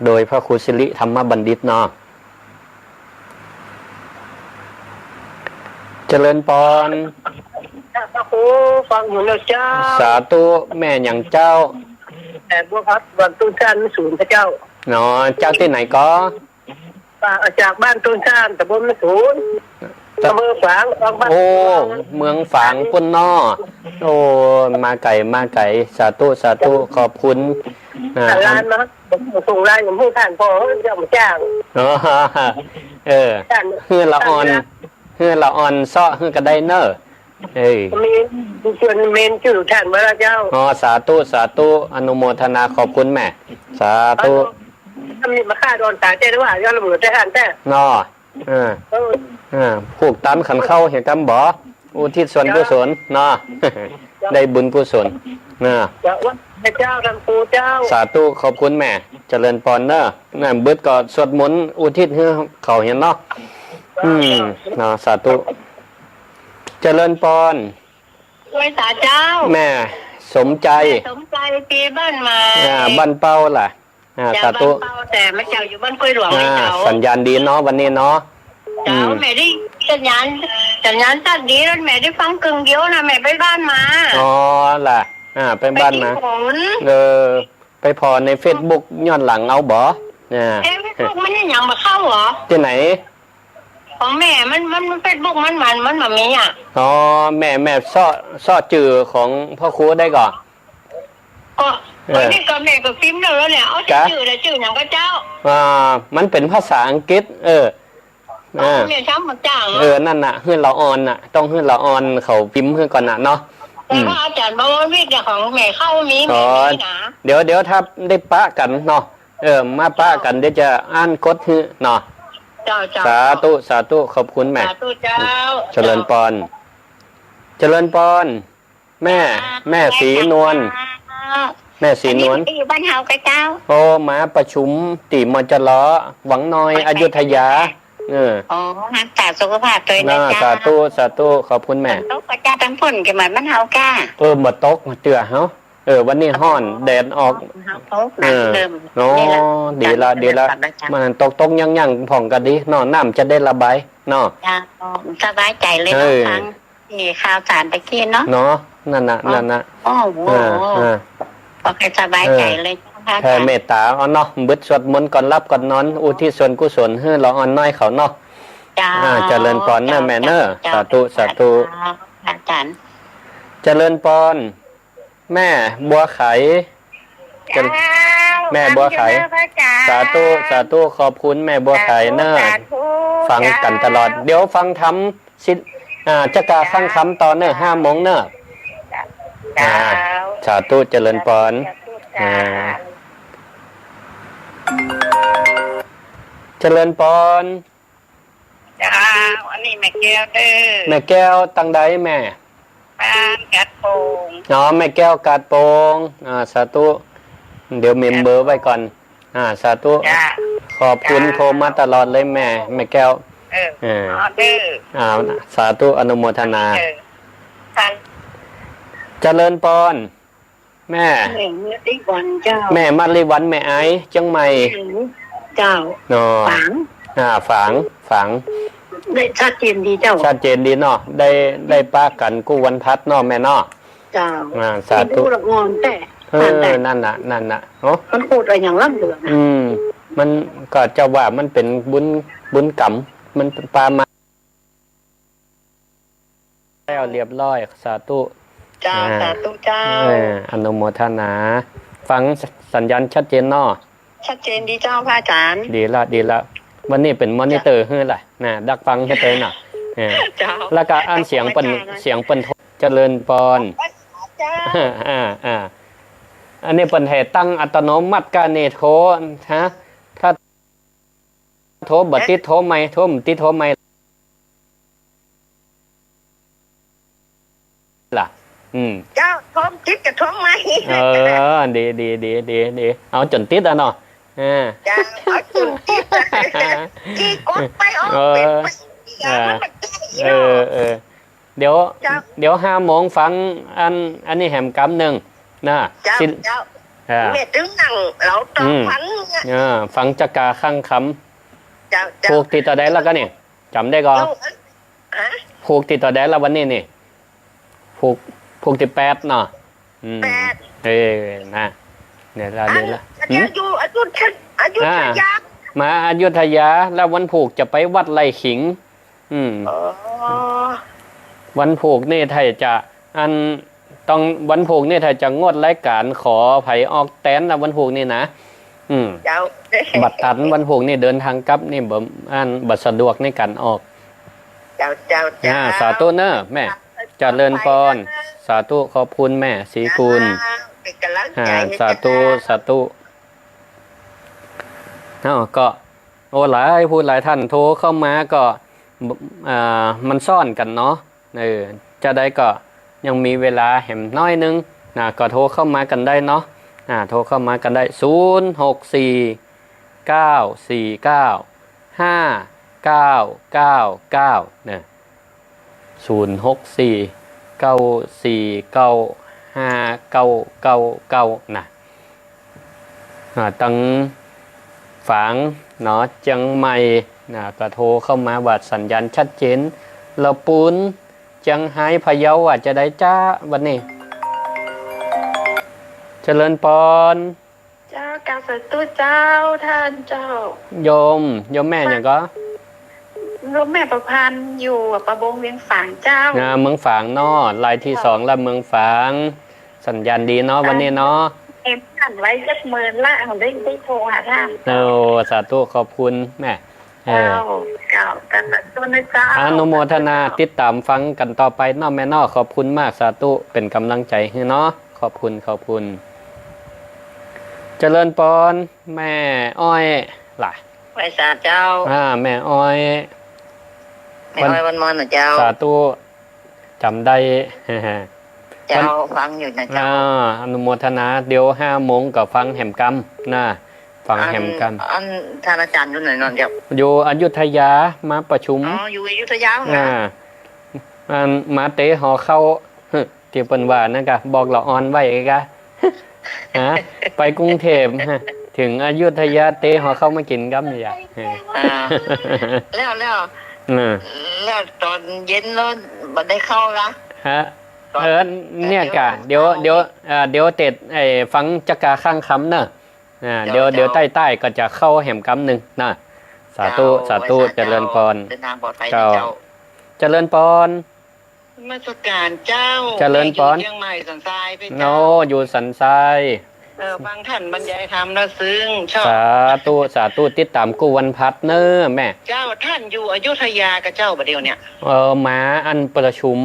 โดยพระครูสิริธรรมบัณฑิตเนาะเจริญปอนพระครูฟังอยู่นะเจ้าสาธุแม่อย่างเจ้าแต่บัวพัดบ้านต้นชานศูนย์พระเจ้าเนาะเจ้าที่ไหนก็จากบ้านต้นชานตำบลศูนย์อำเภอฝางโอ้เมืองฝางปุ่นนอโอ้มาไก่สาธุสาธุขอบคุณร้านนะส่งร้านอย่างผู้ท่านพอเจ้ามาจ้างเฮือละอ่อนซ้อฮือกระไดเนอร์มีส่วนเมนชื่อท่านมาแล้วเจ้าสาธุอนุโมทนาขอบคุณแม่สาธุถ้ามีมาฆ่าโดนตายใจหรือว่าย้อนระเบิดได้ท่านแต่ผูกตามขันเข้าเห็นกำบ่อุทิศส่วนกุศลได้บุญกุศลเจ้าท่านครูเจ้าสาธุขอบคุณแม่เจริญพรเบิดก็สวดมนต์อุทิศให้เขาเห็นเนาะสาธุเจริญพรไว้สาเจ้าแม่สมใจปีบ้านมาบ้านเป้าล่ะสาธุแต่ไม่เจ้าอยู่บ้านกล้วยหลวงไม่เจ้าสัญญาณดีเนาะวันนี้เนาะเจ้าแม่ได้สัญญาณตัดดีแล้วแม่ได้ฟังกึ่งเดียวนะแม่ไปบ้านมาล่ะไปบ้านมาไปพอใน Facebook ย้อนหลังเอาบ่Facebook มันยังมาเข้าเหรอที่ไหนของแม่มัน Facebook มันแบบนี้แม่ซ่อจื่อของพ่อครูได้ก่อนก็นี่ก็แม่ก็พิมพ์แล้วเนี่ยเอาจื่ออย่างก็เจ้ามันเป็นภาษาอังกฤษแม่ช้ำมาจ้างนั่นน่ะฮื้อละออนน่ะต้องฮื้อละออนเขาพิมพ์ฮื้อก่อนน่ะเนาะแต่ว่าอาจารย์บวรวิทย์ของแม่เข้ามีนะเดี๋ยวถ้าได้ปะกันเนาะมาปะกันเดี๋ยวจะอ่านกดฮื้อเนาะสาธุขอบคุณแม่สาธุเจ้าเจริญพรแม่ศรีนวลแม่ศรีนวลอยู่บ้านเฮากับเจ้ามาประชุมติมจรหวังน้อยอยุธยารักษาสุขภาพตัวนะสาธุขอบคุณแม่ตกกระจายทั้งฝนกันมาบ้านเฮาก้าบ่ตกเตือเฮาวันนี้ห้อนแดดออกดีละมันตกยั่งผ่องกันดีน้ำจะได้ระบายสบายใจเลยฟังนี่ข่าวสารตะกี้เนาะนั่นน่ะโอเคสบายใจเลยแผ่เมตตาเนาะบึดสวดมนต์ก่อนรับก่อนนอนอุทิศส่วนกุศลให้เราอ่อนน้อยเขาเนาะเจริญพรแม่สาธุอาจารย์เจริญพร แม่บัวไข เจ้า แม่บัวไข สาธุสาธุขอบคุณแม่บัวไขเนอะฟังกันตลอด เดี๋ยวฟังทำสิจะกาฟังคำตอนเนอะ5 โมงเนอะ เจ้า สาธุเจริญพร เจริญพร เจ้าอันนี้แม่แก้วเด้อ แม่แก้วตังใดแม่ บ้านกัดโป่ง อ๋อแม่แก้วกาดโปงสาธุเดี๋ยวเมมเบอร์ไว้ก่อนสาธุ จ้า ขอบคุณโทรมาตลอดเลยแม่แก้ว เด้อ สาธุอนุโมทนา ท่าน เจริญพรแม่ เมื่อที่วันเจ้า แม่มาริวันแม่ไอ้เชียงใหม่ เจ้า เนาะ ฝัง ฝัง ได้ชัดเจนดีเจ้า ชัดเจนดีเนาะได้ป้ากันกู้วันพัดเนาะแม่เนาะ เจ้า สาธุ ผู้ละงอนแต่ นั่นน่ะเนาะ มันพูดอะไรอย่างล่ำเหลือนะ มันก็จะว่ามันเป็นบุญกรรมมันปามาแล้วเรียบร้อยสาธุ เจ้าสาธุเจ้า อนุโมทนา ฟังสัญญาณชัดเจนเนาะ ชัดเจนดีเจ้าพระอาจารย์ ดีละวันนี้เป็นมอนิเตอร์ให้ล่ะนะดักฟังให้เตยน่ะ เจ้า แล้วก็อ่านเสียงเปิ้นเจริญพร เจ้า อันนี้เป็นเหตุตั้งอัตโนมัติการเนโทรฮะถ้าโทรบัดติดโทรไม่โทรติดโทรไม่ล่ะเจ้าท้องจิตกับท้องไหม ดีเอาจนติดอ่ะเนาะเจ้าเอาจุดจิตกี่กดไปออกเป็นเดี๋ยว5 โมงฟังอันนี้แหมกำหนึ่งนะเจ้าเม็ดถึงหนังเราต้องฟังฟังจักราข้างคำผูกติดต่อได้แล้วก็เนี่ยจำได้ก่อนผูกติดต่อได้แล้ววันนี้นี่ผูกติด8เนาะนะเนี่ยละอยู่อยุธยามาอยุธยาแล้ววันผูกจะไปวัดไร่ขิงวันผูกนี่ไทยจะต้องวันผูกนี่ไทยจะงดรายการขอไผออกแตนแล้ววันผูกนี่นะบัตรตันวันผูกนี่เดินทางกลับนี่บัตรสะดวกในการออกสาธุเนอะแม่เจริญพรสาธุขอบคุณแม่ศรีกุลสาธุก็หลายพูดหลายท่านโทรเข้ามาก็มันซ่อนกันเนาะจะได้ก็ยังมีเวลาแหมน้อยนึงก็โทรเข้ามากันได้เนาะโทรเข้ามากันได้064 949 5999เนี่ย064 949 5999นะตั้งฝังเนาะเชียงใหม่ก็โทรเข้ามาว่าสัญญาณชัดเจนเราปูนเชียงไฮ้พะเยาจะได้จ้าวันนี้เจริญพรเจ้ากาสตุเจ้าท่านเจ้าโยมแม่อย่างก็แม่ประพันธ์อยู่ประบงเวียงฝางเจ้าเมืองฝางเนาะรายที่2แล้วเมืองฝางสัญญาณดีเนาะวันนี้เนาะสั่นไว้สัก10,000ละผมได้โทรหาท่านสาธุขอบคุณแม่เจ้ากันตัวนะเจ้าอนุโมทนาติดตามฟังกันต่อไปเนาะแม่เนาะขอบคุณมากสาธุเป็นกำลังใจให้เนาะขอบคุณเจริญพรแม่อ้อยล่ะไว้สาเจ้าแม่อ้อยวันมอนนะเจ้าสาธุจำได้เจ้าฟังอยู่นะเจ้าอนุโมทนาเดี๋ยว5 โมงก็ฟังแหมกรรมนะฟังแหมกรรมท่านอาจารย์อยู่ไหนนอนเจ้าอยู่อยุธยามาประชุมอยู่อยุธยามาเตะหอเข้าเกี่ยวปันว่านะกะบอกเราออนไว้กะไปกรุงเทพถึงอยุธยาเตะหอเข้ามากินกัมอย่างแล้วตอนเย็นแล้วบัดได้เข้าละเนี่ยกะเดี๋ยวเต็ดฟังจักราข้างคำเนอะเดี๋ยวใต้ก็จะเข้าแหมกำหนึ่งนะสาธุเจริญพรเดินทางปลอดภัยเจ้าเจริญพร มาสการเจ้า เจริญพร อยู่เชียงใหม่สันทรายไป โน เจ้า อยู่สันทราย บางท่านบรรยายธรรมนะซึ้งชอบ สาธุสาธุติดตามกูวันพัดเนอแม่ เจ้าท่านอยู่อยุธยากับเจ้าประเดี๋ยวเนี่ย มาอันประชุม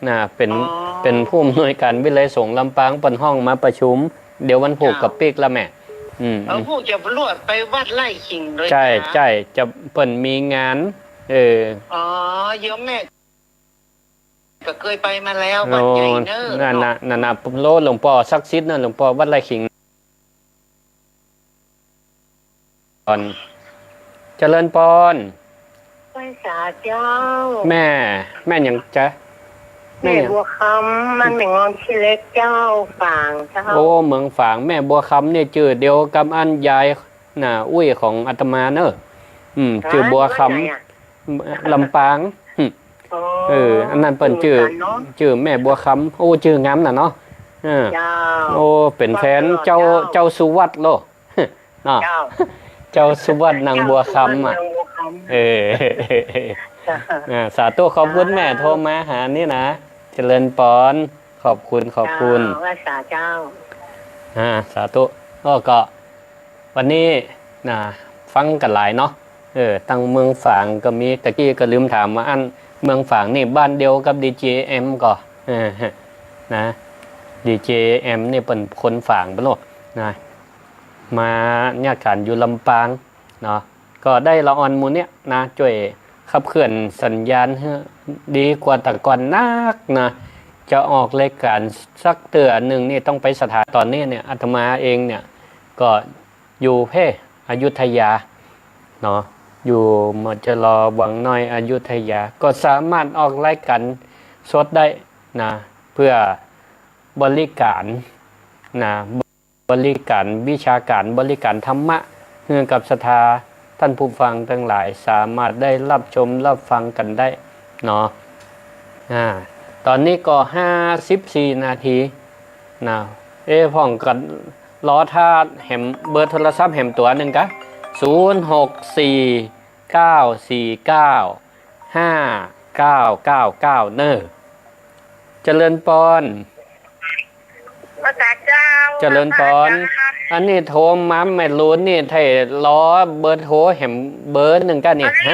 นะเป็น อ๋อ เป็นผู้อำนวยการวิเลยสงฆ์ลำปางเปิดห้องมาประชุม เดี๋ยววันผูกกับปิกแล้วแม่อืม ผู้จะรวดไปวัดไร่ขิงเลย ใช่ นะ ใช่จะเปิ่นมีงานอ อ๋อโยมแม่ก็เคยไปมาแล้ววัดใหญ่เนอะ นั่นโลหลวงพ่อซักซิดนะหลวงพ่อวัดไร่ขิงตอนเจริญปอน ภาษาเจ้า แม่ยังจ๊ะ แม่บัวคำมันเป็นงอนชิเล็กเจ้าฝางเจ้า โอ้เมืองฝางแม่บัวคำเนี่ยจื่อเดียวกับอันยายน่ะอุ้ยของอาตมาเนอะจื่อบัวคำลำปางอันนั้นเปิ่นจื่อแม่บัวคำโอ้จื่องามน่ะเนาะ เจ้า โอ้เป็นแฟนเจ้าสุวัตโลเนาะ เจ้า เจ้าสุวัตนางบัวคำอ่ะ นางบัวค สาธุขอบคุณแม่โทรมาหานี่นะเจริญปอนขอบคุณ ำภาษาเจ้า สาธุก็วันนี้นะฟังกันหลายเนาะตั้งเมืองฝางก็มีตะกี้ก็ลืมถามว่าอันเมืองฝางนี่บ้านเดียวกับ DJM ก็นะ DJM นี่เป็นคนฝางปะโลกนะมาเนี่ยการอยู่ลำปางเนาะก็ได้ละออนมูลเนี่ยนะช่วยขับเคลื่อนสัญญาณให้ดีกว่าแต่ก่อนนักนะจะออกรายการสักเตือนหนึ่งนี่ต้องไปสถานตอนนี้เนี่ยอาตมาเองเนี่ยก็อยู่อยุธยาเนาะอยู่มจรหวังน้อยอยุธยาก็สามารถออกรายการสดได้นะเพื่อบริการนะบริการวิชาการบริการธรรมะเพื่อกับศรัทธาท่านผู้ฟังทั้งหลายสามารถได้รับชมรับฟังกันได้เนาะตอนนี้ก็54 นาทีนะพ่องกันล้อท่าแหมเบอร์โทรศัพท์แหมตัวหนึ่งกะ0649495999เนอเจริญปอน ภาษาเจ้า เจริญปอนอันนี้โทรมาไม่รู้นี่ไทยล้อเบอร์โทรแหมเบอร์หนึ่งกันเนี่ยฮะ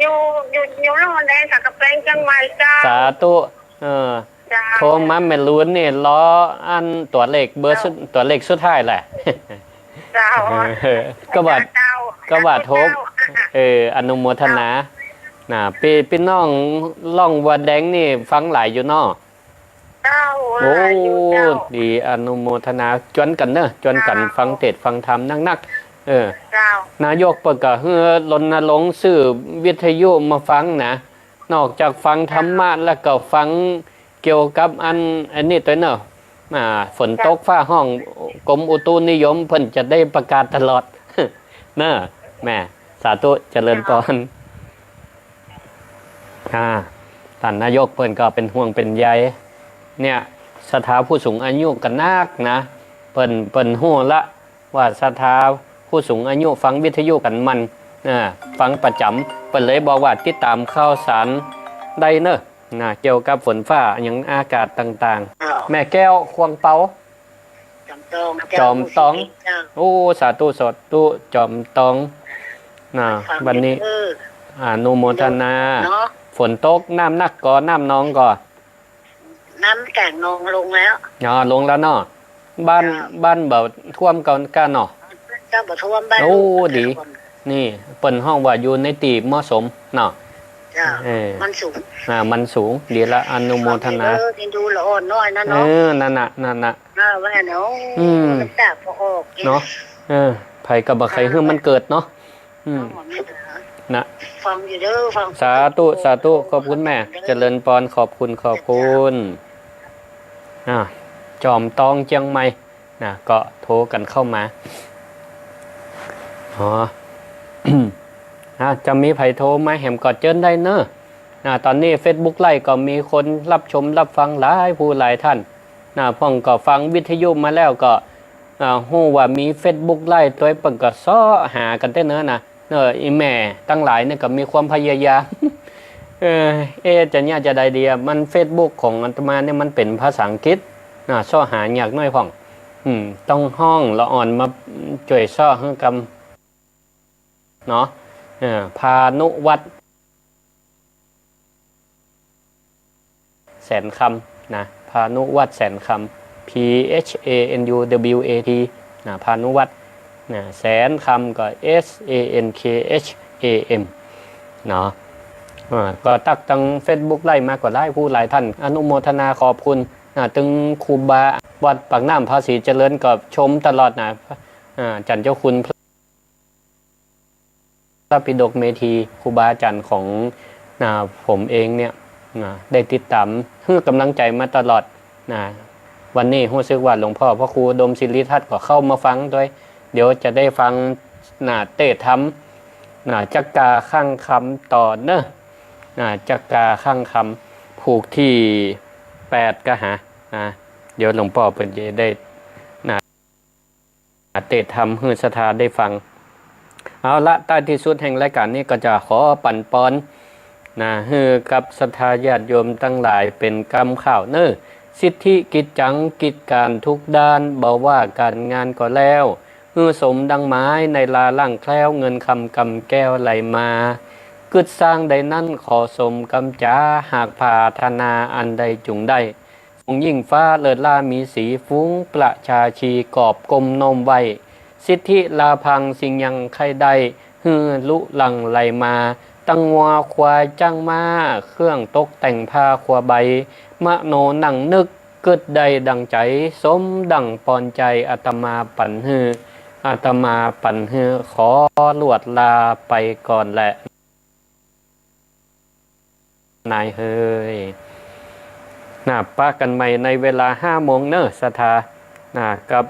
อยู่โรงแรมสักกะแปลงจังหวัดเจ้า สาธุเจ้า โทรมาไม่รู้นี่ล้ออันตัวเลขเบอร์ตัวเลขสุดท้ายแหละ เจ้า ก็ว่า เจ้า ก็ว่าโทบอนุโมทนาพี่น้องล่องวัดแดงนี่ฟังหลายอยู่เนาะ เจ้า โอ้ เจ้า ดีอนุโมทนาจวนกันเนอะจวนกันฟังเทศน์ฟังธรรมนักๆเจ้าน ายกเปิดก็เฮือรณรงค์สื่อวิทยุมาฟังนะนอกจากฟังธรรมะแล้วก็ฟังเกี่ยวกับอันนี้ตัวเนอะฝนตกฟ้าห้องกรมอุตุนิยมเพิ่นจะได้ประกาศตลอด เนอะแม่สาธุเจริญพรท่านนายกเพิ่นก็เป็นห่วงเป็นใยเนี่ยสถาผู้สูงอายุกันนักนะเปิ้นฮู้ละว่าสถาผู้สูงอายุฟังวิทยุกันมันฟังประจำเปิ้นเลยบอกว่าติดตามข่าวสารได้เนอะเกี่ยวกับฝนฟ้าอย่างอากาศต่างๆ แม่แก้วควงเปาจอมตองโอ้สาธุจอมตองวันนี้อนุโมทนาฝนตกน้ำนักก่อน้ำน้องก่อน้ำแก่งนองลงแล้วลงแล้วเนาะบ้านแบบท่วมกันเนาะ เจ้าบ่ท่วมบ้าน โอ้ดีนี่เปิ่นห้องว่าอยู่ในตีเหมาะสมเนาะมันสูงมันสูงดีละอนุโมทนาดูละอ่อนน้อยนะเนาะนั่นน่ะว่าเนาะมันตาพอออกเนาะไผกับบ่ใครคือมันเกิดเนาะนะฟังอยู่เด้อฟังสาธุขอบคุณแม่เจริญปอนขอบคุณจอมตองเชียงใหม่ก็โทรกันเข้ามาจะมีไผโทรมาแหมกอดเจิ้นได้เนอะตอนนี้ Facebook ไลฟ์ก็มีคนรับชมรับฟังหลายผู้หลายท่านพ่องก็ฟังวิทยุมาแล้วก็ฮู้ว่ามี Facebook ไลฟ์ตัวเปิ่นก็ซ้อหากันได้เนอะอีแม่ตั้งหลายเนี่ยก็มีความพยายาม เออจะเนี่ยจะได้เดียมัน Facebook ของอาตมาเนี่ยมันเป็นภาษาอังกฤษซ่อหายากน้อยพ่องต้องห้องละอ่อนมาจ่วยซ่อให้กำเนาะพานุวัตรแสนคำนะพานุวัตรแสนคำ PHANUWAT นะพานุวัตรนะแสนคำก็ SANKHAM เนาะก็ตักตั้ง Facebook ไล่มากกว่าไล่ผู้หลายท่านอนุโมทนาขอบคุณตึงครูบาวัดปากน้ำภาษีเจริญก็ชมตลอดนะจันเจ้าคุณพระปิฎกเมธีครูบาอาจารย์ของผมเองเนี่ยได้ติดตามให้กำลังใจมาตลอดวันนี้รู้สึกว่าหลวงพ่อพระครูดมศิริทัตน์ก็เข้ามาฟังด้วยเดี๋ยวจะได้ฟังเตะธรรมจักกาข้างคำต่อเนอะจักกาข้างคำผูกที่8ก็หาเดี๋ยวหลวงพ่อเปิดจะได้เตะธรรมให้ศรัทธาได้ฟังเอาละใต้ที่สุดแห่งรายการนี้ก็จะขอปั่นปอนให้กับศรัทธาญาติโยมตั้งหลายเป็นกรรมข่าวเนอสิทธิกิจจังกิจการทุกด้านเบาว่าการงานก็แล้วสมดังไม้ในลาล่างแคล้วเงินคำกำแก้วไหลมากึดสร้างใดนั่นขอสมกำจ้าหากพาธนาอันใดจุงได้องยิ่งฟ้าเลิศล่ามีสีฟุ้งประชาชีกอบกลมนมไว้สิทธิลาพังสิ่งยังใครใดลุลังไหลมาตั้งวัวควายจ้างมาเครื่องตกแต่งผ้าควาใบมโนหนังนึกกึดใดดังใจสมดังปอนใจอาตมาปั่นอาตมาปั่นขอลวดลาไปก่อนแหละนายเฮยป้ากันใหม่ในเวลา5 โมงเนอะศรัทธากับ